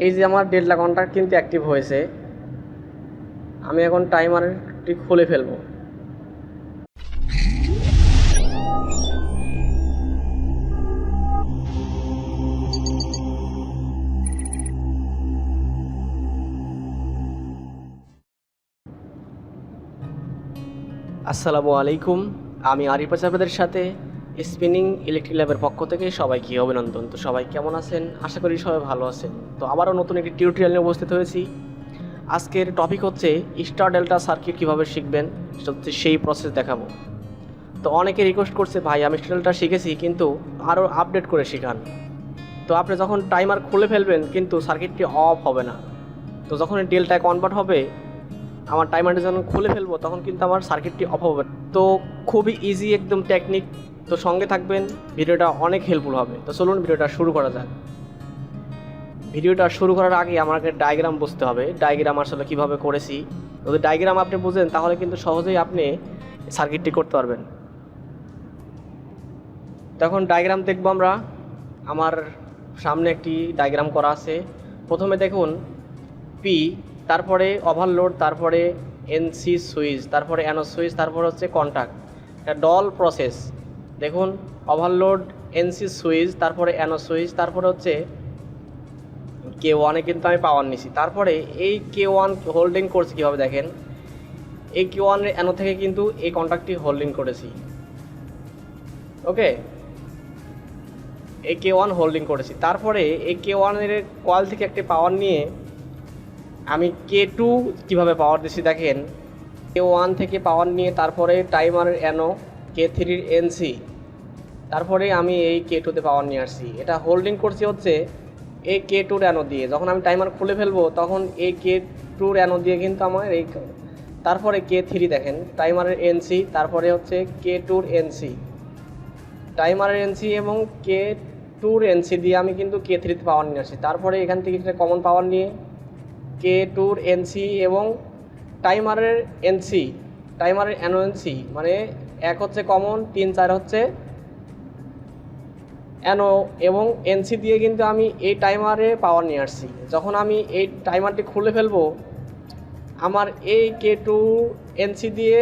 এই যে আমার ডেল্টা কন্ট্যাক্ট কিন্তু অ্যাক্টিভ হয়েছে। আমি এখন টাইমারটি খুলে ফেলবো। আসসালামু আলাইকুম, আমি আরিফ আপনাদের সাথে স্পিনিং ইলেকট্রিক ল্যাবের পক্ষ থেকে সবাইকে অভিনন্দন। তো সবাই কেমন আছেন? আশা করি সবাই ভালো আছেন। তো আবারও নতুন একটি টিউটোরিয়াল নিয়ে উপস্থিত হয়েছি। আজকের টপিক হচ্ছে স্টার ডেল্টা সার্কিট কীভাবে শিখবেন, সেটা হচ্ছে সেই প্রসেস দেখাবো। তো অনেকে রিকোয়েস্ট করছে, ভাই আমি স্টার ডেল্টা শিখেছি কিন্তু আরও আপডেট করে শেখান। তো আপনি যখন টাইমার খুলে ফেলবেন কিন্তু সার্কিটটি অফ হবে না। তো যখন ডেল্টায় কনভার্ট হবে, আমার টাইমারটি যখন খুলে ফেলবো তখন কিন্তু আমার সার্কিটটি অফ হবে। তো খুবই ইজি একদম টেকনিক। তো সঙ্গে থাকবেন, ভিডিওটা অনেক হেল্পফুল হবে। তো চলুন ভিডিওটা শুরু করা যাক। ভিডিওটা শুরু করার আগে আমাকে ডায়াগ্রাম বুঝতে হবে, ডায়াগ্রাম আসলে কীভাবে করেছি। যদি ডায়াগ্রাম আপনি বুঝেন তাহলে কিন্তু সহজেই আপনি সার্কিটটি করতে পারবেন। তখন ডায়াগ্রাম দেখব আমরা। আমার সামনে একটি ডায়াগ্রাম করা আছে। প্রথমে দেখুন পি, তারপরে ওভারলোড, তারপরে এনসি সুইচ, তারপরে অ্যানো সুইচ, তারপরে হচ্ছে কন্ট্যাক্ট। এটা ডল প্রসেস। দেখুন ওভারলোড, এনসি সুইচ, তারপরে অ্যানো সুইচ, তারপরে হচ্ছে K1 কিন্তু আমি পাওয়ার নিছি। তারপরে এই K1 হোল্ডিং করছি কীভাবে দেখেন, এই K1 এর অ্যানো থেকে কিন্তু এই কন্ট্যাক্টটি হোল্ডিং করেছি। ওকে, এই K1 হোল্ডিং করেছি। তারপরে এই K1 এর কয়েল থেকে একটি পাওয়ার নিয়ে আমি K2 কীভাবে পাওয়ার দিচ্ছি দেখেন। K1 থেকে পাওয়ার নিয়ে তারপরে টাইমারের অ্যানো, K3 এনসি, তারপরে আমি এই K2তে পাওয়ার নিয়ে আসছি। এটা হোল্ডিং করছি হচ্ছে এই K2 অ্যানো দিয়ে। যখন আমি টাইমার খুলে ফেলবো তখন এই K2 অ্যানো দিয়ে কিন্তু আমার এই, তারপরে K3 দেখেন টাইমারের এনসি, তারপরে হচ্ছে K2 এনসি, টাইমারের এনসি এবং K2 এনসি দিয়ে আমি কিন্তু K3তে পাওয়ার নিয়ে আসছি। তারপরে এখান থেকে একটা কমন পাওয়ার নিয়ে K2 এনসি এবং টাইমারের এনসি, টাইমারের অ্যানো এনসি, মানে এক হচ্ছে কমন, 3, 4 হচ্ছে অ্যানো এবং এনসি দিয়ে কিন্তু আমি এই টাইমারে পাওয়ার নিয়ে আসছি। যখন আমি এই টাইমারটি খুলে ফেলবো, আমার এই K2 এনসি দিয়ে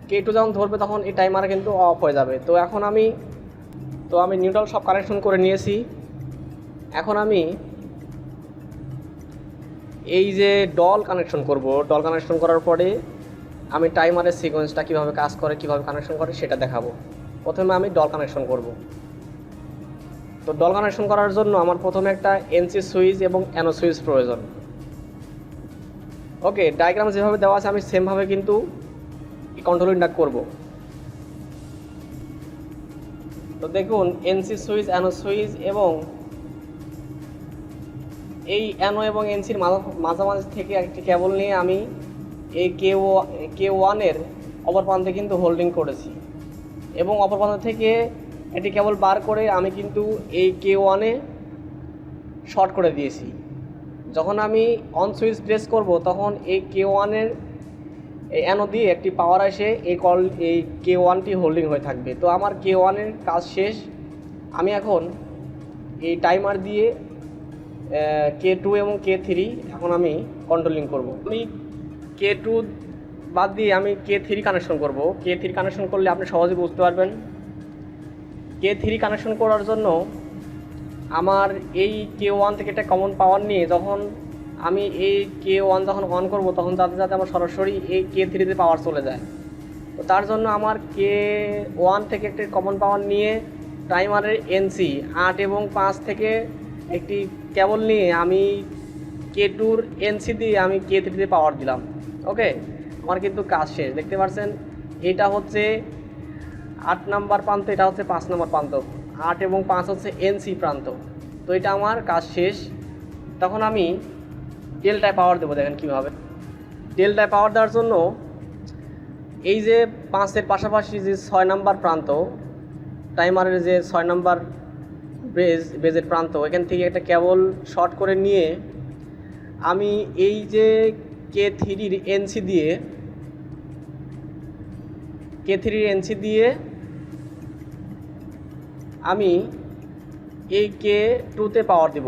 K2 যখন ধরবে তখন এই টাইমার কিন্তু অফ হয়ে যাবে। তো এখন আমি নিউট্রাল সব কানেকশন করে নিয়েছি। এখন আমি এই যে ডল কানেকশন করব, ডল কানেকশন করার পরে আমি টাইমারের সিকোয়েন্সটা কীভাবে কাজ করে, কীভাবে কানেকশন করে সেটা দেখাবো। প্রথমে আমি ডল কানেকশন করব। তো ডল কানেকশন করার জন্য আমার প্রথমে একটা এনসি সুইচ এবং অ্যানো সুইচ প্রয়োজন। ওকে, ডায়াগ্রাম যেভাবে দেওয়া আছে আমি সেমভাবে কিন্তু কন্ট্রোলিংটা করব। তো দেখুন এনসি সুইচ, অ্যানো সুইচ এবং এই অ্যানো এবং এনসির মাঝামাঝি থেকে একটি কেবল নিয়ে আমি এই K1 এর অপর প্রান্তে কিন্তু হোল্ডিং করেছি এবং অপর প্রান্ত থেকে একটি কেবল বার করে আমি কিন্তু এই K1 এ শর্ট করে দিয়েছি। যখন আমি অন সুইচ প্রেস করব তখন এই K1 এর এই অ্যানো দিয়ে একটি পাওয়ার এসে এই K1টি হোল্ডিং হয়ে থাকবে। তো আমার K1 এর কাজ শেষ। আমি এখন এই টাইমার দিয়ে K2 এবং K3 এখন আমি কন্ট্রোলিং করব। আমি K2 বাদ দিয়ে আমি K3 কানেকশন করব। K3 কানেকশন করলে আপনি সহজে বুঝতে পারবেন। K3 কানেকশন করার জন্য আমার এই K1 থেকে একটা কমন পাওয়ার নিয়ে যখন আমি এই K1 যখন অন করব তখন যাতে আমার সরাসরি এই K3তে পাওয়ার চলে যায়। তো তার জন্য আমার K1 থেকে একটা কমন পাওয়ার নিয়ে টাইমারের এনসি 8 এবং 5 থেকে একটি কেবল নিয়ে আমি K2 এনসি দিয়ে আমি K3তে পাওয়ার দিলাম। ওকে, আমার কিন্তু কাজ শেষ। দেখতে পাচ্ছেন এটা হচ্ছে 8 নাম্বার প্রান্ত, এটা হচ্ছে 5 নাম্বার প্রান্ত, 8 এবং 5 হচ্ছে এনসি প্রান্ত। তো এটা আমার কাজ শেষ। তখন আমি ডেল্টায় পাওয়ার দেবো। দেখেন কীভাবে ডেল্টায় পাওয়ার দেওয়ার জন্য এই যে 5-এর পাশাপাশি যে 6 নাম্বার প্রান্ত, টাইমারের যে 6 নাম্বার বেজের প্রান্ত, এখান থেকে একটা কেবল শর্ট করে নিয়ে আমি এই যে K3 এনসি দিয়ে আমি এই K2তে পাওয়ার দেব।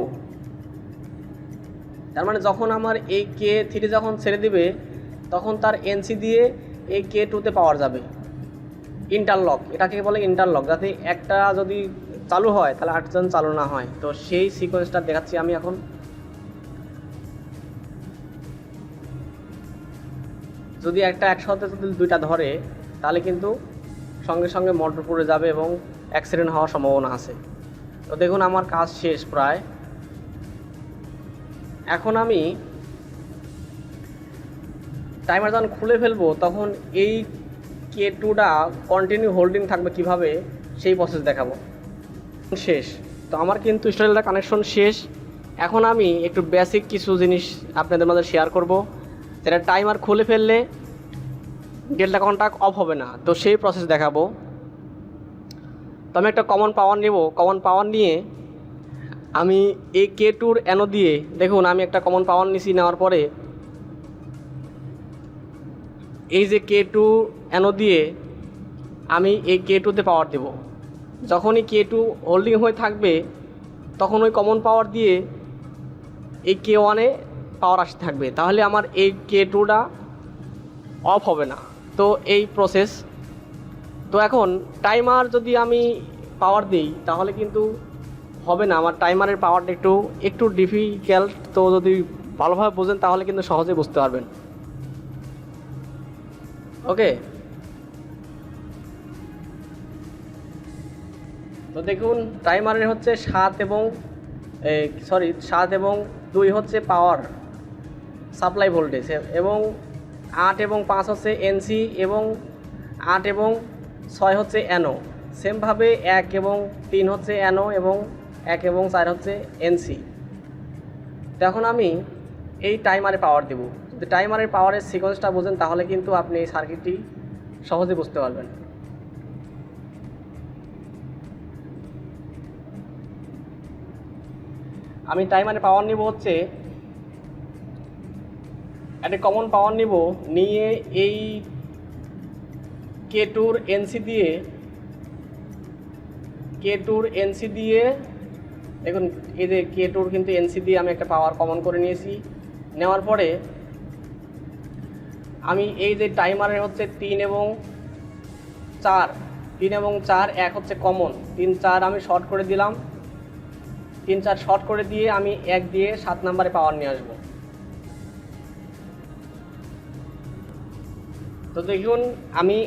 তার মানে যখন আমার এই K3 যখন ছেড়ে দিবে তখন তার এনসি দিয়ে এই K2-তে পাওয়ার যাবে। ইন্টারলক, এটাকে বলে ইন্টারলক, যাতে একটা যদি চালু হয় তাহলে আরেকজন চালু না হয়। তো সেই সিকোয়েন্সটা দেখাচ্ছি আমি এখন। যদি একটা একসাথে যদি দুইটা ধরে তাহলে কিন্তু সঙ্গে সঙ্গে মোটর পড়ে যাবে এবং অ্যাক্সিডেন্ট হওয়ার সম্ভাবনা আছে। তো দেখুন আমার কাজ শেষ প্রায়। এখন আমি টাইমার যখন খুলে ফেলবো তখন এই K2টা কন্টিনিউ হোল্ডিং থাকবে কিভাবে সেই প্রসেস দেখাবো। শেষ। তো আমার কিন্তু স্টাইলটা কানেকশন শেষ। এখন আমি একটু বেসিক কিছু জিনিস আপনাদের মাঝে শেয়ার করব, যেটা টাইমার খুলে ফেললে ডেল্টা কন্টাক্ট অফ হবে না। তো সেই প্রসেস দেখাবো। তো আমি একটা কমন পাওয়ার নেব। কমন পাওয়ার নিয়ে আমি এই K2-র অ্যানো দিয়ে, দেখুন আমি একটা কমন পাওয়ার নিছি, নেওয়ার পরে এই যে K2 অ্যানো দিয়ে আমি এই K2-তে পাওয়ার দেব। যখনই K2 হোল্ডিং হয়ে থাকবে তখন ওই কমন পাওয়ার দিয়ে এই K1-এ পাওয়ার আসতে থাকবে, তাহলে আমার এই K2টা অফ হবে না। তো এই প্রসেস। তো এখন টাইমার যদি আমি পাওয়ার দিই তাহলে কিন্তু হবে না, আমার টাইমারের পাওয়ারটা একটু ডিফিকাল্ট। তো যদি ভালোভাবে বোঝেন তাহলে কিন্তু সহজে বুঝতে পারবেন। ওকে, তো দেখুন টাইমারের হচ্ছে 7 এবং 2 হচ্ছে পাওয়ার সাপ্লাই ভোল্টেজ, এবং 8 এবং 5 হচ্ছে এনসি, এবং 8 এবং 6 হচ্ছে অ্যানো। সেমভাবে 1 এবং 3 হচ্ছে অ্যানো, এবং 1 এবং 4 হচ্ছে এনসি। তখন আমি এই টাইমারে পাওয়ার দেব। যদি টাইমারের পাওয়ারের সিকোয়েন্সটা বোঝেন তাহলে কিন্তু আপনি এই সার্কিটটি সহজে বুঝতে পারবেন। আমি টাইমারে পাওয়ার নিব হচ্ছে একটা কমন পাওয়ার নিব, নিয়ে এই K2-র এনসি দিয়ে দেখুন এই যে K2-র কিন্তু এনসি দিয়ে আমি একটা পাওয়ার কমন করে নিয়েছি। নেওয়ার পরে আমি এই যে টাইমারের হচ্ছে 3 এবং 4 এক হচ্ছে কমন, 3 4 আমি শর্ট করে দিলাম। 3 4 শর্ট করে দিয়ে আমি 1 দিয়ে 7 নম্বরে পাওয়ার নিয়ে আসবো। তো দেখুন আমি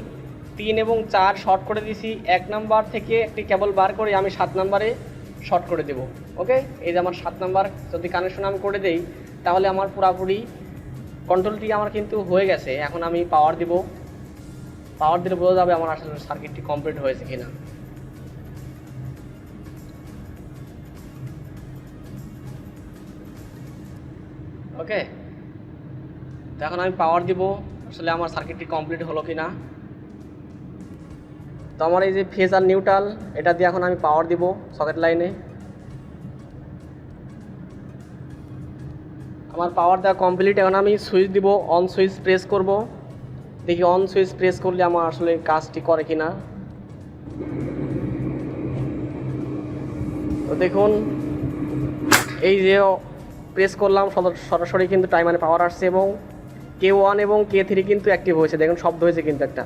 3 এবং 4 শর্ট করে দিয়েছি। 1 নাম্বার থেকে একটি কেবল বার করে আমি 7 নাম্বারে শর্ট করে দেব। ওকে, এই যে আমার 7 নাম্বার যদি কানেকশন আমি করে দেই তাহলে আমার পুরোপুরি কন্ট্রোলটি আমার কিন্তু হয়ে গেছে। এখন আমি পাওয়ার দিব। পাওয়ার দিলে বোঝা যাবে আমার আসলে সার্কিটটি কমপ্লিট হয়েছে কিনা। ওকে, তো এখন আমি পাওয়ার দিব, আসলে আমার সার্কিটটি কমপ্লিট হলো কিনা। তো আমার এই যে ফেজ আর নিউট্রাল এটা দিয়ে এখন আমি পাওয়ার দিব সকেট লাইনে। আমার পাওয়ার দেওয়া কমপ্লিট। এখন আমি সুইচ দিব, অন সুইচ প্রেস করব। দেখি অন সুইচ প্রেস করলে আমার আসলে কাজটি করে কিনা। তো দেখুন এই যে প্রেস করলাম সরাসরি কিন্তু টাইমারে পাওয়ার আসছে, এবং K1 এবং K3 কিন্তু অ্যাক্টিভ হয়েছে। দেখুন শব্দ হয়েছে কিন্তু একটা।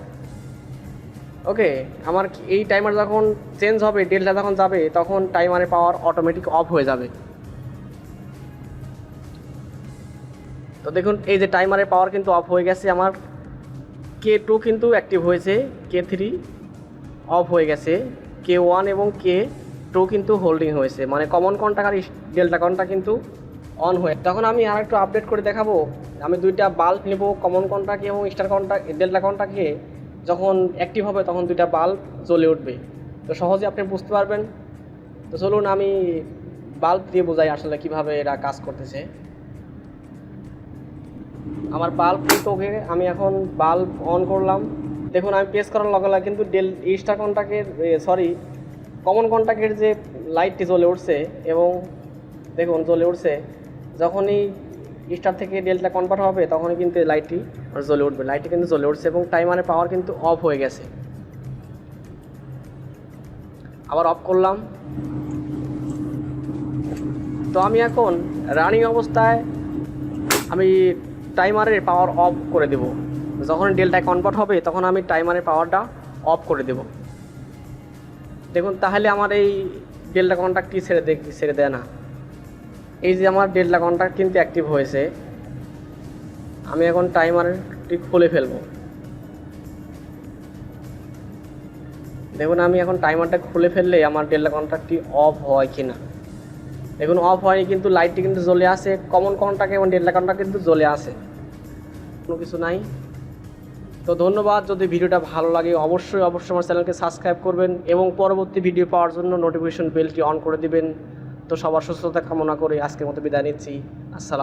ওকে, আমার এই টাইমার যখন চেঞ্জ হবে, ডেল্টা যখন যাবে তখন টাইমারে পাওয়ার অটোমেটিক অফ হয়ে যাবে। তো দেখুন এই যে টাইমারের পাওয়ার কিন্তু অফ হয়ে গেছে। আমার K2 কিন্তু অ্যাক্টিভ হয়েছে, K3 অফ হয়ে গেছে, K1 এবং K2 কিন্তু হোল্ডিং হয়েছে, মানে কমন কন্টাক্ট আর ডেল্টা কন্টাক্ট কিন্তু অন হয়ে। তখন আমি আর একটু আপডেট করে দেখাবো। আমি দুইটা বাল্ব নেব, কমন কন্টাক্ট এবং স্টার কন্টাক্ট ডেল্টা কন্টাক্টে যখন অ্যাক্টিভ হবে তখন দুইটা বাল্ব জ্বলে উঠবে। তো সহজে আপনি বুঝতে পারবেন। তো চলুন আমি বাল্ব দিয়ে বোঝাই আসলে কিভাবে এরা কাজ করতেছে। আমার বাল্ব কিন্তু ওকে, আমি এখন বাল্ব অন করলাম। দেখুন আমি প্রেস করার লগে লগে কিন্তু স্টার কন্টাক্টের কমন কন্টাক্টের যে লাইটটি জ্বলে উঠছে, এবং দেখুন জ্বলে উঠছে। যখনই স্টার থেকে ডেল্টা কনভার্ট হবে তখনই কিন্তু লাইটটি জ্বলে উঠবে। লাইটটি কিন্তু জ্বলে উঠছে এবং টাইমারের পাওয়ার কিন্তু অফ হয়ে গেছে। আবার অফ করলাম। তো আমি এখন রানিং অবস্থায় আমি টাইমারের পাওয়ার অফ করে দেব। যখন ডেল্টায় কনভার্ট হবে তখন আমি টাইমারের পাওয়ারটা অফ করে দেব। দেখুন তাহলে আমার এই ডেল্টা কন্ট্যাক্টটি ছেড়ে দেয় না। এই যে আমার ডেল্টা কন্ট্যাক্ট কিন্তু অ্যাক্টিভ হয়েছে। আমি এখন টাইমারটি খুলে ফেলবো। দেখুন আমি এখন টাইমারটা খুলে ফেললে আমার ডেল্টা কন্ট্যাক্টটি অফ হয় কি না। দেখুন অফ হয়নি, কিন্তু লাইটটি কিন্তু জ্বলে আসে। কমন কন্ট্যাক্ট এবং ডেল্টা কন্ট্যাক্ট কিন্তু জ্বলে আসে, কোনো কিছু নাই। তো ধন্যবাদ। যদি ভিডিওটা ভালো লাগে অবশ্যই আমার চ্যানেলকে সাবস্ক্রাইব করবেন এবং পরবর্তী ভিডিও পাওয়ার জন্য নোটিফিকেশন বেলটি অন করে দিবেন। তো সবার সুস্থতা কামনা করে আজকের মতো বিদায় নিচ্ছি। আসসালাম।